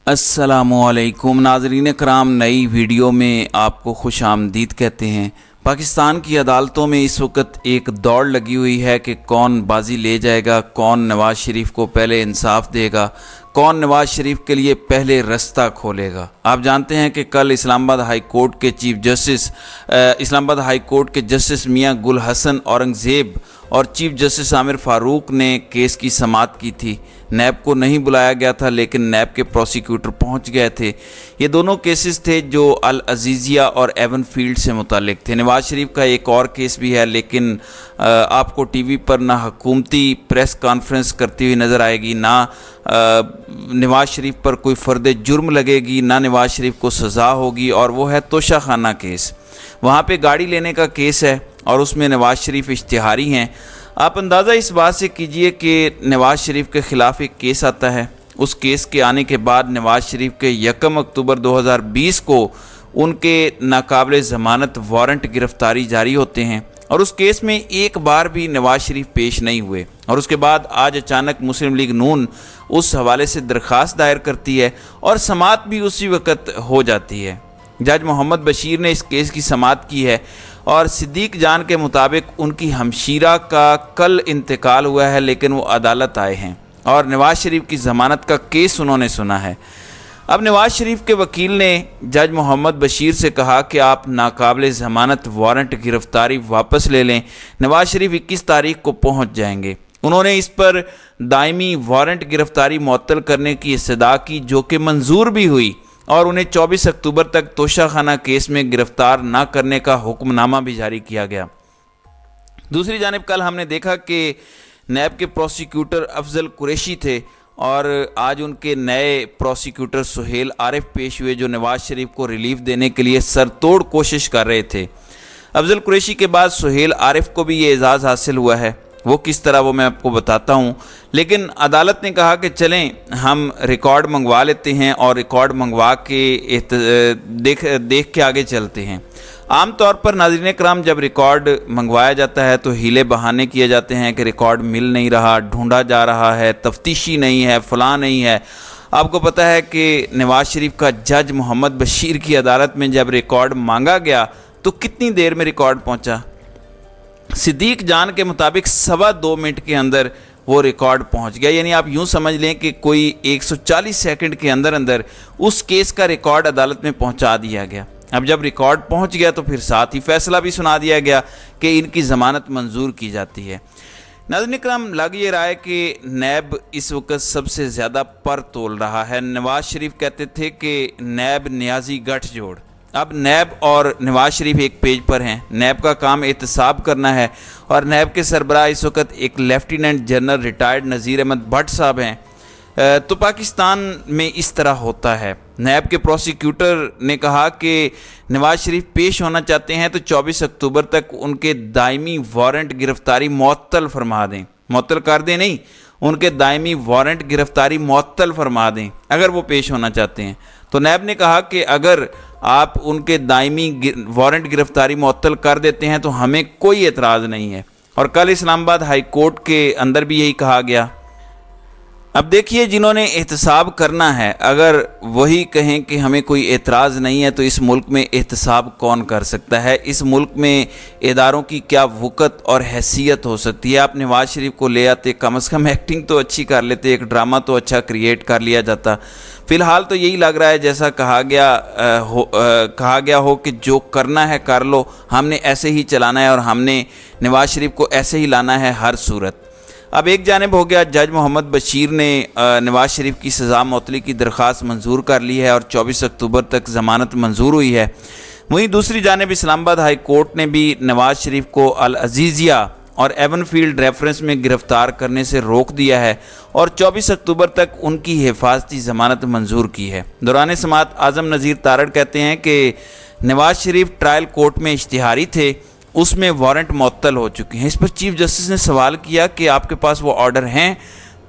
अस्सलामुअलैकुम नाज़रीन कराम, नई वीडियो में आपको खुश आमदीद कहते हैं। पाकिस्तान की अदालतों में इस वक्त एक दौड़ लगी हुई है कि कौन बाजी ले जाएगा, कौन नवाज़ शरीफ को पहले इंसाफ देगा, कौन नवाज़ शरीफ के लिए पहले रास्ता खोलेगा। आप जानते हैं कि कल इस्लामाबाद हाई कोर्ट के जस्टिस मियां गुल हसन औरंगज़ेब और चीफ जस्टिस आमिर फ़ारूक ने केस की समाअत की थी। नैब को नहीं बुलाया गया था, लेकिन नैब के प्रोसिक्यूटर पहुंच गए थे। ये दोनों केसेस थे जो अल अजीज़िया और एवन फील्ड से मुतालिक थे। नवाज़ शरीफ का एक और केस भी है, लेकिन आपको टीवी पर ना हुकूमती प्रेस कॉन्फ्रेंस करती हुई नज़र आएगी, ना नवाज़ शरीफ पर कोई फ़र्द जुर्म लगेगी, ना नवाज़ शरीफ को सज़ा होगी, और वो है तोशा खाना केस। वहाँ पे गाड़ी लेने का केस है और उसमें नवाज़ शरीफ इश्तिहारी हैं। आप अंदाज़ा इस बात से कीजिए कि नवाज़ शरीफ के ख़िलाफ़ एक केस आता है। उस केस के आने के बाद नवाज़ शरीफ के 1 अक्टूबर 2020 को उनके नाकाबिल ज़मानत वारंट गिरफ़्तारी जारी होते हैं, और उस केस में एक बार भी नवाज़ शरीफ पेश नहीं हुए। और उसके बाद आज अचानक मुस्लिम लीग नून उस हवाले से दरख्वास्त दायर करती है और समाअत भी उसी वक्त हो जाती है। जज मोहम्मद बशीर ने इस केस की समाअत की है और सिद्दीक जान के मुताबिक उनकी हमशीरा का कल इंतकाल हुआ है, लेकिन वो अदालत आए हैं और नवाज़ शरीफ की ज़मानत का केस उन्होंने सुना है। अब नवाज़ शरीफ के वकील ने जज मोहम्मद बशीर से कहा कि आप नाकाबिल ज़मानत वारंट गिरफ़्तारी वापस ले लें। नवाज़ शरीफ 21 तारीख को पहुंच जाएंगे। उन्होंने इस पर दायमी वारंट गिरफ़्तारी मुअत्तल करने की इस्तदा की, जो कि मंजूर भी हुई, और उन्हें 24 अक्टूबर तक तोशा खाना केस में गिरफ्तार न करने का हुक्मनामा भी जारी किया गया। दूसरी जानिब कल हमने देखा कि नैब के प्रोसिक्यूटर अफजल कुरैशी थे और आज उनके नए प्रोसिक्यूटर सुहेल आरिफ पेश हुए, जो नवाज़ शरीफ को रिलीफ देने के लिए सरतोड़ कोशिश कर रहे थे। अफजल कुरैशी के बाद सुहेल आरिफ को भी ये एजाज़ हासिल हुआ है। वो किस तरह, वो मैं आपको बताता हूँ। लेकिन अदालत ने कहा कि चलें हम रिकॉर्ड मंगवा लेते हैं और रिकॉर्ड मंगवा के देख के आगे चलते हैं। आम तौर पर नाज़रीन कराम, जब रिकॉर्ड मंगवाया जाता है तो हीले बहाने किए जाते हैं कि रिकॉर्ड मिल नहीं रहा, ढूंढा जा रहा है, तफ्तीशी नहीं है, फलां नहीं है। आपको पता है कि नवाज़ शरीफ का जज मोहम्मद बशीर की अदालत में जब रिकॉर्ड मांगा गया तो कितनी देर में रिकॉर्ड पहुँचा। सिद्दीक जान के मुताबिक 2.25 मिनट के अंदर वो रिकॉर्ड पहुंच गया। यानी आप यूं समझ लें कि कोई 140 सेकंड के अंदर अंदर उस केस का रिकॉर्ड अदालत में पहुंचा दिया गया। अब जब रिकॉर्ड पहुंच गया तो फिर साथ ही फैसला भी सुना दिया गया कि इनकी ज़मानत मंजूर की जाती है। नाज़रीन कराम, लग ये रहा है कि नैब इस वक्त सबसे ज़्यादा पर तोल रहा है। नवाज़ शरीफ कहते थे कि नैब न्याजी गठजोड़, अब नैब और नवाज़ शरीफ एक पेज पर हैं। नैब का काम एहतसाब करना है और नैब के सरबराह इस वक्त एक लेफ्टिनेंट जनरल रिटायर्ड नज़ीर अहमद भट्ट साहब हैं। तो पाकिस्तान में इस तरह होता है। नैब के प्रोसिक्यूटर ने कहा कि नवाज़ शरीफ पेश होना चाहते हैं तो 24 अक्टूबर तक उनके दायमी वारंट गिरफ़्तारी मुअत्तल फरमा दें, मुअत्तल कर दें नहीं, उनके दायमी वारंट गिरफ़्तारी मुअत्तल फरमा दें अगर वो पेश होना चाहते हैं। तो नैब ने कहा कि अगर आप उनके दायमी वारंट गिरफ़्तारी मुअत्तल कर देते हैं तो हमें कोई एतराज़ नहीं है। और कल इस्लामाबाद हाई कोर्ट के अंदर भी यही कहा गया। अब देखिए, जिन्होंने एहतसाब करना है, अगर वही कहें कि हमें कोई एतराज़ नहीं है, तो इस मुल्क में एहतसाब कौन कर सकता है। इस मुल्क में इदारों की क्या वक़्त और हैसियत हो सकती है। आप नवाज़ शरीफ को ले आते, कम से कम एक्टिंग तो अच्छी कर लेते, एक ड्रामा तो अच्छा क्रिएट कर लिया जाता। फ़िलहाल तो यही लग रहा है जैसा कहा गया हो कि जो करना है कर लो, हमने ऐसे ही चलाना है और हमने नवाज़ शरीफ को ऐसे ही लाना है हर सूरत। अब एक जानिब हो गया, जज मोहम्मद बशीर ने नवाज़ शरीफ की सज़ा मुअत्तली की दरख्वास्त मंजूर कर ली है और 24 अक्टूबर तक ज़मानत मंजूर हुई है। वहीं दूसरी जानिब इस्लामाबाद हाई कोर्ट ने भी नवाज़ शरीफ को अल अजीज़िया और एवन फील्ड रेफरेंस में गिरफ़्तार करने से रोक दिया है और 24 अक्टूबर तक उनकी हिफाजती ज़मानत मंजूर की है। दौरान समाअत आज़म नज़ीर तारड़ कहते हैं कि नवाज़ शरीफ ट्रायल कोर्ट में इश्तिहारी थे, उसमें वारंट मुअत्तल हो चुके हैं। इस पर चीफ जस्टिस ने सवाल किया कि आपके पास वो ऑर्डर हैं,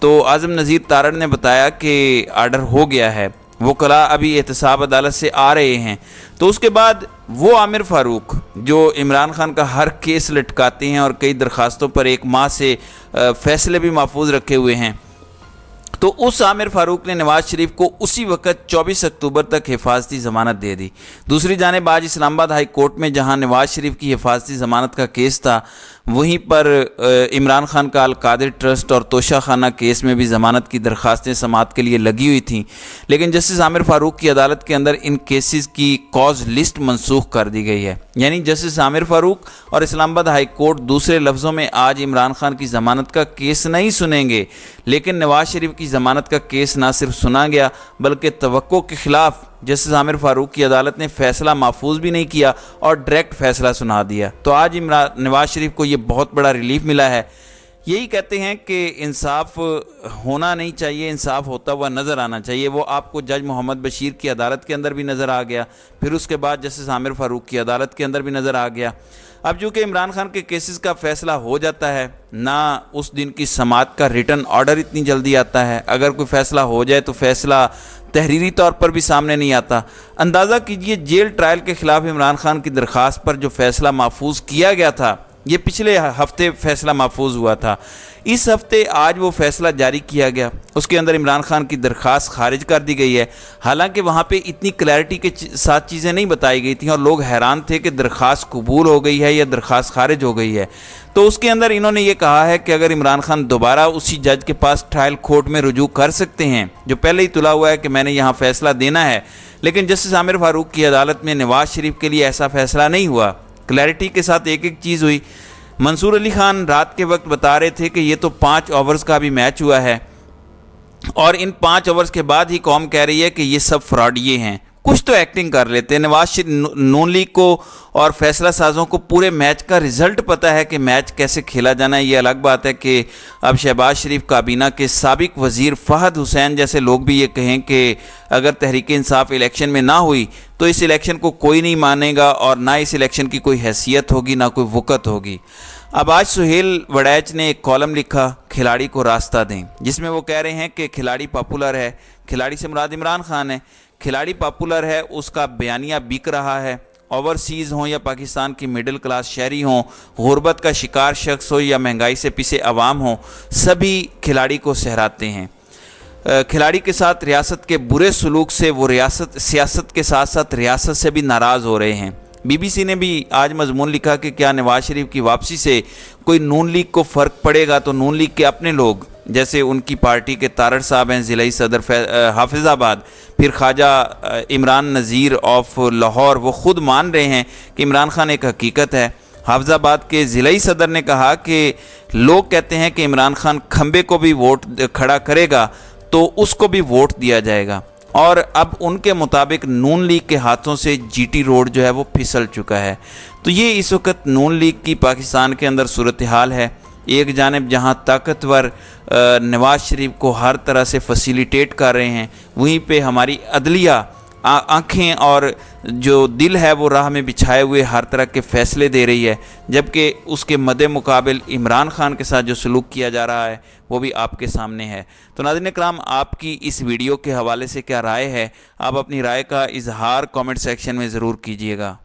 तो आज़म नज़ीर तारड़ ने बताया कि ऑर्डर हो गया है, वो कला अभी एहतसाब अदालत से आ रहे हैं। तो उसके बाद वो आमिर फ़ारूक जो इमरान खान का हर केस लटकाते हैं और कई दरख्वास्तों पर 1 माह से फ़ैसले भी महफूज रखे हुए हैं, तो उस आमिर फारूक ने नवाज शरीफ को उसी वक्त 24 अक्टूबर तक हिफाजती ज़मानत दे दी। दूसरी जानिब आज इस्लामाबाद हाई कोर्ट में जहां नवाज शरीफ की हिफाजती ज़मानत का केस था, वहीं पर इमरान खान का अल-कादिर ट्रस्ट और तोशा खाना केस में भी ज़मानत की दरख्वास्तें समाअत के लिए लगी हुई थीं, लेकिन जस्टिस आमिर फारूक की अदालत के अंदर इन केसेस की कॉज लिस्ट मनसूख कर दी गई है। यानी जस्टिस आमिर फारूक और इस्लामाबाद हाई कोर्ट दूसरे लफ्ज़ों में आज इमरान खान की ज़मानत का केस नहीं सुनेंगे, लेकिन नवाज शरीफ की ज़मानत का केस ना सिर्फ सुना गया बल्कि तवक्को के ख़िलाफ़ जस्टिस आमिर फारूक की अदालत ने फ़ैसला महफूज भी नहीं किया और डायरेक्ट फ़ैसला सुना दिया। तो आज नवाज शरीफ को ये बहुत बड़ा रिलीफ मिला है। यही कहते हैं कि इंसाफ होना नहीं चाहिए, इंसाफ होता हुआ नज़र आना चाहिए। वो आपको जज मोहम्मद बशीर की अदालत के अंदर भी नज़र आ गया, फिर उसके बाद जस्टिस आमिर फारूक की अदालत के अंदर भी नज़र आ गया। अब चूँकि इमरान खान के केसेस का फ़ैसला हो जाता है, ना उस दिन की समाअत का रिटर्न ऑर्डर इतनी जल्दी आता है। अगर कोई फ़ैसला हो जाए तो फ़ैसला तहरीरी तौर पर भी सामने नहीं आता। अंदाज़ा कीजिए जेल ट्रायल के ख़िलाफ़ इमरान खान की दरख्वास्त पर जो फ़ैसला महफूज किया गया था, ये पिछले हफ्ते फ़ैसला महफूज हुआ था, इस हफ्ते आज वो फ़ैसला जारी किया गया। उसके अंदर इमरान खान की दरख्वास्त खारिज कर दी गई है। हालांकि वहाँ पे इतनी क्लैरिटी के साथ चीज़ें नहीं बताई गई थी और लोग हैरान थे कि दरख्वास्त कबूल हो गई है या दरख्वास्त खारिज हो गई है। तो उसके अंदर इन्होंने ये कहा है कि अगर इमरान खान दोबारा उसी जज के पास ट्रायल कोर्ट में रुजू कर सकते हैं जो पहले ही तुला हुआ है कि मैंने यहाँ फ़ैसला देना है, लेकिन जस्टिस आमिर फारूक की अदालत में नवाज शरीफ के लिए ऐसा फ़ैसला नहीं हुआ। क्लैरिटी के साथ एक एक चीज़ हुई। मंसूर अली खान रात के वक्त बता रहे थे कि ये तो 5 ओवर्स का भी मैच हुआ है और इन 5 ओवर्स के बाद ही कौम कह रही है कि ये सब फ्रॉडिये हैं। कुछ तो एक्टिंग कर लेते हैं। नवाज शरीफ नून लीग को और फैसला साजों को पूरे मैच का रिज़ल्ट पता है कि मैच कैसे खेला जाना है। ये अलग बात है कि अब शहबाज शरीफ काबीना के साबिक वज़ीर फ़हद हुसैन जैसे लोग भी ये कहें कि अगर तहरीक इंसाफ इलेक्शन में ना हुई तो इस इलेक्शन को कोई नहीं मानेगा और ना इस इलेक्शन की कोई हैसियत होगी, ना कोई वक़्त होगी। अब आज सुहेल वड़ैच ने एक कॉलम लिखा, खिलाड़ी को रास्ता दें, जिसमें वो कह रहे हैं कि खिलाड़ी पॉपुलर है। खिलाड़ी से मुराद इमरान खान है। खिलाड़ी पॉपुलर है, उसका बयानिया बिक रहा है। ओवरसीज़ हों या पाकिस्तान की मिडिल क्लास शहरी हों, गुर्बत का शिकार शख्स हो या महंगाई से पिसे अवाम हों, सभी खिलाड़ी को सहराते हैं। खिलाड़ी के साथ रियासत के बुरे सलूक से वो सियासत के साथ साथ रियासत से भी नाराज़ हो रहे हैं। BBC ने भी आज मजमून लिखा कि क्या नवाज शरीफ की वापसी से कोई नून लीग को फ़र्क पड़ेगा। तो नून लीग के अपने लोग, जैसे उनकी पार्टी के तारड़ साहब हैं ज़िलाई सदर हाफिज़ाबाद, फिर ख्वाजा इमरान नज़ीर ऑफ लाहौर, वो ख़ुद मान रहे हैं कि इमरान खान एक हकीकत है। हाफिज़ाबाद के ज़िलाई सदर ने कहा कि लोग कहते हैं कि इमरान खान खंबे को भी वोट खड़ा करेगा तो उसको भी वोट दिया जाएगा, और अब उनके मुताबिक नून लीग के हाथों से GT रोड जो है वो फिसल चुका है। तो ये इस वक्त नून लीग की पाकिस्तान के अंदर सूरत हाल है। एक जानिब जहां ताकतवर नवाज शरीफ को हर तरह से फैसिलिटेट कर रहे हैं, वहीं पे हमारी अदलिया आँखें और जो दिल है वो राह में बिछाए हुए हर तरह के फ़ैसले दे रही है, जबकि उसके मद्दे मुकाबिल इमरान खान के साथ जो सलूक किया जा रहा है वो भी आपके सामने है। तो नाज़रीन इकराम, आपकी इस वीडियो के हवाले से क्या राय है? आप अपनी राय का इजहार कमेंट सेक्शन में ज़रूर कीजिएगा।